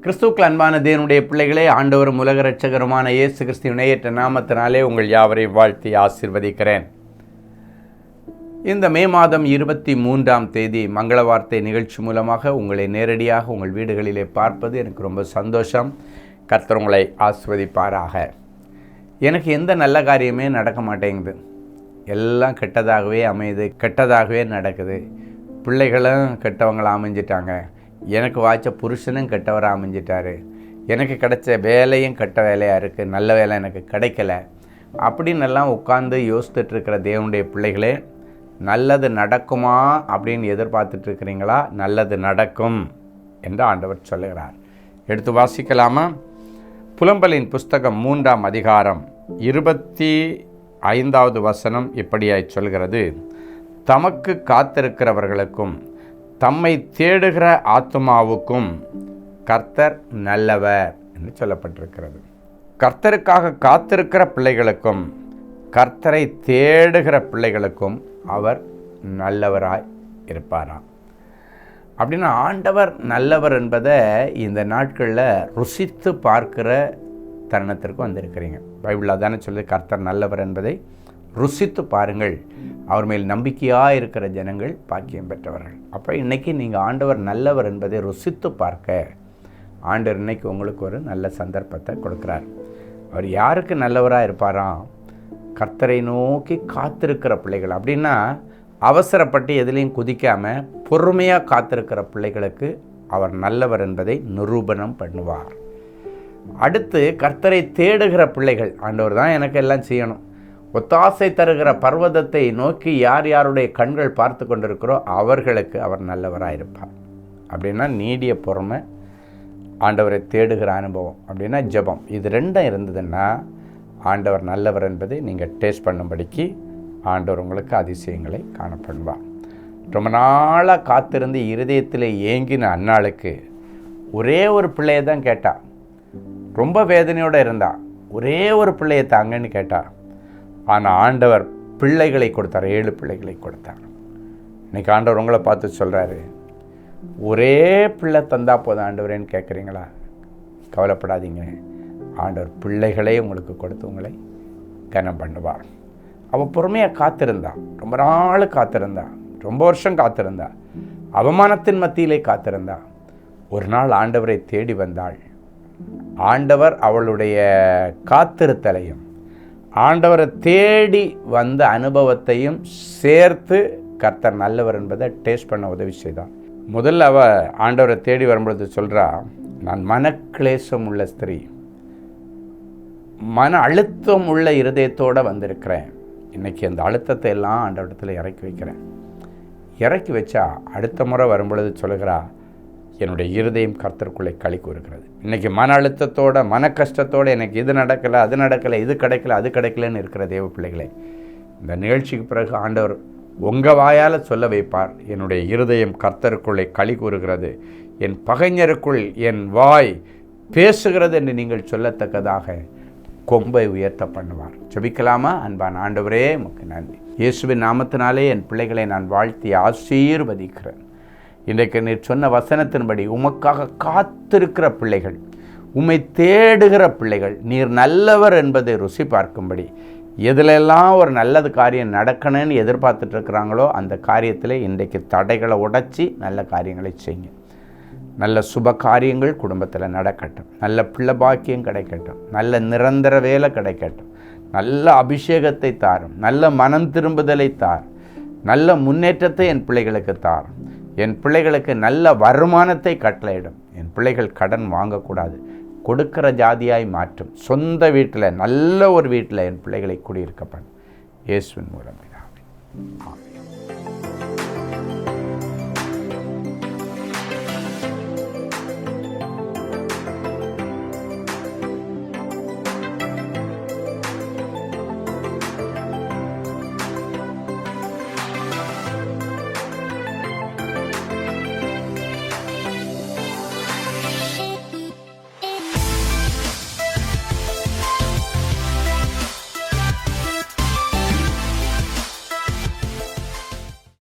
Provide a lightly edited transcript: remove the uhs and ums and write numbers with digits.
கிறிஸ்துவுக்கு அன்பான தேவனுடைய பிள்ளைகளே, ஆண்டவரும் உலக இரட்சகருமான இயேசு கிறிஸ்துவின் இணையற்ற நாமத்தினாலே உங்கள் யாவரையும் வாழ்த்தி ஆசீர்வதிக்கிறேன். இந்த மே மாதம் 23ஆம் தேதி மங்கள வார்த்தை நிகழ்ச்சி மூலமாக உங்களை நேரடியாக உங்கள் வீடுகளிலே பார்ப்பது எனக்கு ரொம்ப சந்தோஷம். கர்த்தர் உங்களை ஆசீர்வதிப்பாராக. எனக்கு எந்த நல்ல காரியமே நடக்க மாட்டேங்குது. எல்லாம் கெட்டதாகவே அமையுது, கெட்டதாகவே நடக்குது. பிள்ளைகளும் கெட்டவங்களாக அமைஞ்சிட்டாங்க. எனக்கு வாய்ச்ச புருஷனும் கெட்டவராக அமைஞ்சிட்டாரு. எனக்கு கிடைச்ச வேலையும் கெட்ட வேலையாக இருக்குது, நல்ல வேலை எனக்கு கிடைக்கல அப்படின்னு எல்லாம் உட்கார்ந்து யோசித்துட்ருக்கிற தேவனுடைய பிள்ளைகளே, நல்லது நடக்குமா அப்படின்னு எதிர்பார்த்துட்ருக்கிறீங்களா? நல்லது நடக்கும் என்று ஆண்டவர் சொல்லுகிறார். எடுத்து வாசிக்கலாமா? புலம்பலின் புஸ்தகம் 3ஆம் அதிகாரம் 25வது வசனம் இப்படியாய் சொல்கிறது: தமக்கு காத்திருக்கிறவர்களுக்கும் தம்மை தேடுகிற ஆத்துமாவுக்கும் கர்த்தர் நல்லவர் என்று சொல்லப்பட்டிருக்கிறது. கர்த்தருக்காக காத்திருக்கிற பிள்ளைகளுக்கும் கர்த்தரை தேடுகிற பிள்ளைகளுக்கும் அவர் நல்லவராய் இருப்பாராம். அப்படின்னா ஆண்டவர் நல்லவர் என்பதை இந்த நாட்களில் ருசித்து பார்க்கிற தருணத்திற்கு வந்திருக்கிறீங்க. பைபிள் அதானே சொல்லி, கர்த்தர் நல்லவர் என்பதை ருசித்து பாருங்கள், அவர் மேல் நம்பிக்கையாக இருக்கிற ஜனங்கள் பாக்கியம் பெற்றவர்கள். அப்போ இன்றைக்கி நீங்கள் ஆண்டவர் நல்லவர் என்பதை ருசித்து பார்க்க ஆண்டவர் இன்றைக்கி உங்களுக்கு ஒரு நல்ல சந்தர்ப்பத்தை கொடுக்குறார். அவர் யாருக்கு நல்லவராக இருப்பாராம்? கர்த்தரை நோக்கி காத்திருக்கிற பிள்ளைகள். அப்படின்னா அவசரப்பட்டு எதுலேயும் குதிக்காமல் பொறுமையாக காத்திருக்கிற பிள்ளைகளுக்கு அவர் நல்லவர் என்பதை நிரூபணம் பண்ணுவார். அடுத்து கர்த்தரை தேடுகிற பிள்ளைகள், ஆண்டவர் தான் எனக்கு எல்லாம் செய்யணும், ஒத்தாசை தருகிற பர்வதத்தை நோக்கி யார் யாருடைய கண்கள் பார்த்து கொண்டிருக்கிறோ அவர்களுக்கு அவர் நல்லவராக இருப்பார். அப்படின்னா நீடிய பொறுமை, ஆண்டவரை தேடுகிற அனுபவம், அப்படின்னா ஜெபம், இது ரெண்டும் இருந்ததுன்னா ஆண்டவர் நல்லவர் என்பதை நீங்கள் டேஸ்ட் பண்ணும்படிக்கு ஆண்டவர் உங்களுக்கு அதிசயங்களை காணப்படுவார். ரொம்ப நாளாக காத்திருந்து இருதயத்தில் ஏங்கின அன்னாளுக்கு ஒரே ஒரு பிள்ளையை தான் கேட்டா. ரொம்ப வேதனையோடு இருந்தா, ஒரே ஒரு பிள்ளையை தாங்கன்னு கேட்டா. ஆனால் ஆண்டவர் பிள்ளைகளை கொடுத்தார், 7 பிள்ளைகளை கொடுத்தார். இன்றைக்கி ஆண்டவர் உங்களை பார்த்து சொல்கிறாரு, ஒரே பிள்ளை தந்தா போதும் ஆண்டவரேன்னு கேட்குறீங்களா? கவலைப்படாதீங்க, ஆண்டவர் பிள்ளைகளே உங்களுக்கு கொடுத்து உங்களை கனம் பண்ணுவார். அவள் பொறுமையாக காத்திருந்தா, ரொம்ப நாள் காத்திருந்தா, ரொம்ப வருஷம் காத்திருந்தா, அவமானத்தின் மத்தியிலே காத்திருந்தா. ஒரு நாள் ஆண்டவரை தேடி வந்தாள். ஆண்டவர் அவளுடைய காத்திருத்தலையும் ஆண்டவரை தேடி வந்த அனுபவத்தையும் சேர்த்து கர்த்தர் நல்லவர் என்பதை டேஸ்ட் பண்ண உதவி செய்தார். முதல்ல அவள் ஆண்டவரை தேடி வரும்பொழுது சொல்கிறா, நான் மனக்லேசம் உள்ள ஸ்திரீ, மன அழுத்தம் உள்ள இருதயத்தோடு வந்திருக்கிறேன். இன்றைக்கி அந்த அழுத்தத்தை எல்லாம் ஆண்டவரிடத்தில் இறக்கி வைக்கிறேன். இறக்கி வச்சா அடுத்த முறை வரும்பொழுது சொல்கிறா, என்னுடைய இருதயம் கர்த்தருக்குள்ளே களி கூறுகிறது. இன்றைக்கி மன அழுத்தத்தோட, மன கஷ்டத்தோடு, எனக்கு இது நடக்கலை, அது நடக்கலை, இது கிடைக்கல, அது கிடைக்கலன்னு இருக்கிற தேவ பிள்ளைகளே, இந்த நிகழ்ச்சிக்கு பிறகு ஆண்டவர் உங்கள் வாயால் சொல்ல வைப்பார், என்னுடைய இருதயம் கர்த்தருக்குள்ளே களி கூறுகிறது, என் பகைஞருக்குள் என் வாய் பேசுகிறது என்று நீங்கள் சொல்லத்தக்கதாக கொம்பை உயர்த்த பண்ணுவார். ஜெபிக்கலாமா? அன்பான ஆண்டவரே, உமக்கு நன்றி. இயேசுவின் நாமத்தினாலே என் பிள்ளைகளை நான் வாழ்த்தி ஆசீர்வதிக்கிறேன். இன்றைக்கு நீர் சொன்ன வசனத்தின்படி உமக்காக காத்திருக்கிற பிள்ளைகள், உம்மை தேடுகிற பிள்ளைகள், நீர் நல்லவர் என்பதை ருசி பார்க்கும்படி எதிலெல்லாம் ஒரு நல்லது காரியம் நடக்கணும்னு எதிர்பார்த்துட்ருக்குறாங்களோ அந்த காரியத்தில் இன்றைக்கு தடைகளை உடைச்சி நல்ல காரியங்களை செய்யுங்க. நல்ல சுப காரியங்கள் குடும்பத்தில் நடக்கட்டும், நல்ல பிள்ளை பாக்கியம் கிடைக்கட்டும், நல்ல நிரந்தர வேலை கிடைக்கட்டும், நல்ல அபிஷேகத்தை தாரும், நல்ல மனம் திரும்புதலை தார், நல்ல முன்னேற்றத்தை என் பிள்ளைகளுக்கு தார். என் பிள்ளைகளுக்கு நல்ல வருமானத்தை கட்டளையிடும். என் பிள்ளைகள் கடன் வாங்கக்கூடாது, கொடுக்கிற ஜாதியாய் மாற்றும். சொந்த வீட்டில், நல்ல ஒரு வீட்டில் என் பிள்ளைகளை குடியிருக்கப்படும். இயேசுவின் மூலம். ஆமென்.